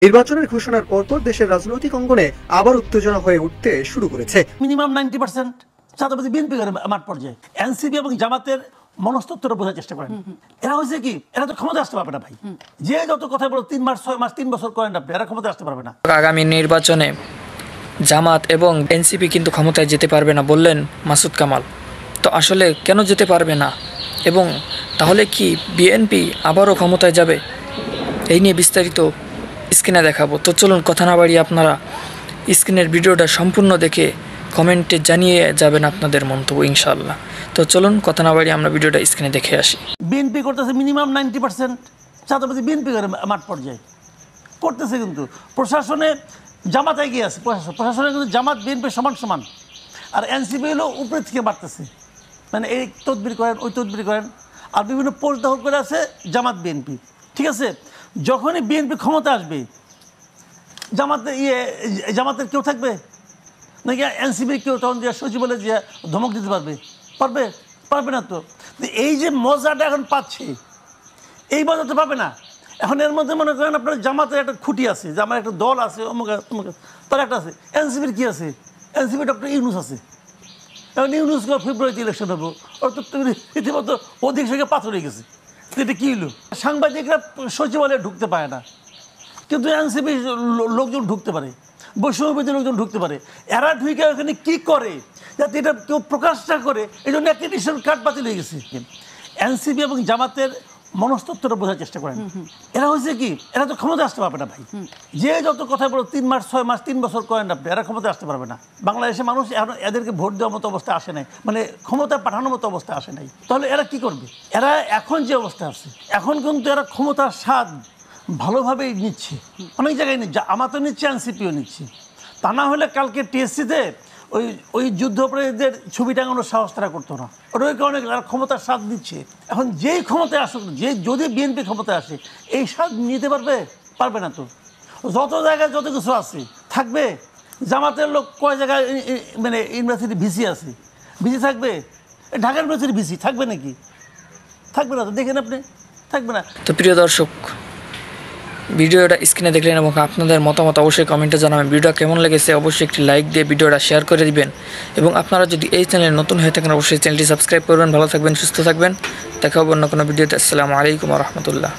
নির্বাচনের ঘোষণার পরপর দেশের রাজনৈতিক অঙ্গনে আবার উত্তেজনা হয়ে উঠতে শুরু করেছে। মিনিমাম 90% ছাত্রবাদী বিএনপি করে মাঠ পর্যায়ে এনসিপি এবং জামাতের মনস্তত্ত্বটা বোঝার চেষ্টা করেন। এরা হয়েছে কি, এরা তো ক্ষমতা আসতে পারবে না ভাই। যে যত কথা বলো 3 মাস 6 মাস 3 বছর করেন আপনি, এরা ক্ষমতা আসতে পারবে না। আগামী নির্বাচনে জামাত এবং এনসিপি কিন্তু ক্ষমতায় যেতে পারবে না বললেন মাসুদ কামাল। তো আসলে কেন যেতে পারবে না, এবং তাহলে কি বিএনপি আবারও ক্ষমতায় যাবে, এই নিয়ে বিস্তারিত স্ক্রিনে দেখাবো। তো চলুন কথা না বাড়িয়ে আপনারা স্ক্রিনের ভিডিওটা সম্পূর্ণ দেখে কমেন্টে জানিয়ে যাবেন আপনাদের মন্তব্য ইনশাআল্লাহ। তো চলুন কথা না বাড়িয়ে আমরা ভিডিওটা স্ক্রিনে দেখে আসি। বিএনপি করতেছে মিনিমাম 90% ছাত্রবাদী বিএনপি করে মাঠ পর্যায়ে করতেছে, কিন্তু প্রশাসনে জামাতে এগিয়ে আছে। প্রশাসনে কিন্তু জামাত বিএনপি সমান সমান, আর এনসিপি হলো উপরে থেকে বাড়তেছে, মানে এই তদবির করেন ওই তদবির করেন, আর বিভিন্ন পোস্ট দখল করে আছে জামাত বিএনপি। ঠিক আছে, যখনই বিএনপি ক্ষমতা আসবে জামাতের কেউ থাকবে নাকি এনসিপির কেউ তখন যে সচিবালয়ে যে ধমক দিতে পারবে না। তো এই যে মজাটা এখন পাচ্ছে, এই মজা তো পাবে না। এখন এর মধ্যে মনে করেন আপনার জামাতের একটা খুঁটি আছে, যে আমার একটা দল আছে, অমুক তার একটা আছে। এনসিপির কী আছে? এনসিপির ডক্টর ইউনূস আছে। এখন ইউনূস ফেব্রুয়ারিতে ইলেকশন হবো, ওর তো রীতিমতো অধিক সঙ্গে পাথর হয়ে গেছে। এটা কী হলো? সাংবাদিকরা সচিবালয়ে ঢুকতে পারে না, কিন্তু এনসিপি লোকজন ঢুকতে পারে, বৈষম্যবিরোধী লোকজন ঢুকতে পারে। এরা ঢুকে ওখানে কী করে যাতে এটা কেউ প্রকাশ না করে, এই জন্য অ্যাক্রিডিটেশন কার্ড বাতিল হয়ে গেছে। এনসিপি এবং জামাতের মনস্তত্ত্বটা বোঝার চেষ্টা করেন। এরা হয়েছে কি, এরা তো ক্ষমতা আসতে পারবে না ভাই। যে যত কথা বলো 3 মাস 6 মাস 3 বছর করেন আপনি, এরা ক্ষমতা আসতে পারবে না। বাংলাদেশের মানুষ এখন এদেরকে ভোট দেওয়ার মতো অবস্থা আসে নাই, মানে ক্ষমতা পাঠানোর মতো অবস্থা আসে নাই। তাহলে এরা কি করবে? এরা এখন যে অবস্থা আছে, এখন কিন্তু এরা ক্ষমতার স্বাদ ভালোভাবেই নিচ্ছে, অনেক জায়গায় নিচ্ছে। আমার তো নিচ্ছে, এনসিপিও নিচ্ছে। তা না হলে কালকে টিএসসিতে ওই যুদ্ধপরাধীদের ছবি টাঙানোর সাহস তারা করতো না। ওই কারণে ক্ষমতার স্বাদ দিচ্ছে। এখন যেই ক্ষমতায় আসুক, যদি বিএনপি ক্ষমতায় আসে, এই স্বাদ নিতে পারবে না। তো যত জায়গায় যত কিছু আছে থাকবে। জামাতের লোক কয় জায়গায় মানে ইউনিভার্সিটি ভিসি আছে, ভিসি থাকবে। ঢাকা ইউনিভার্সিটি ভিসি থাকবে নাকি? থাকবে না। তো দেখেন আপনি, থাকবে না। তো প্রিয় দর্শক, ভিডিওটা স্ক্রিনে দেখলেন এবং আপনাদের মতামত অবশ্যই কমেন্টে জানাবেন। ভিডিওটা কেমন লেগেছে অবশ্যই একটি লাইক দিয়ে ভিডিওটা শেয়ার করে দিবেন, এবং আপনারা যদি এই চ্যানেলে নতুন হয়ে থাকেন অবশ্যই চ্যানেলটি সাবস্ক্রাইব করবেন। ভালো থাকবেন, সুস্থ থাকবেন। দেখা হবে অন্য কোনো ভিডিওতে। আসসালামু আলাইকুম ওয়া রাহমাতুল্লাহ।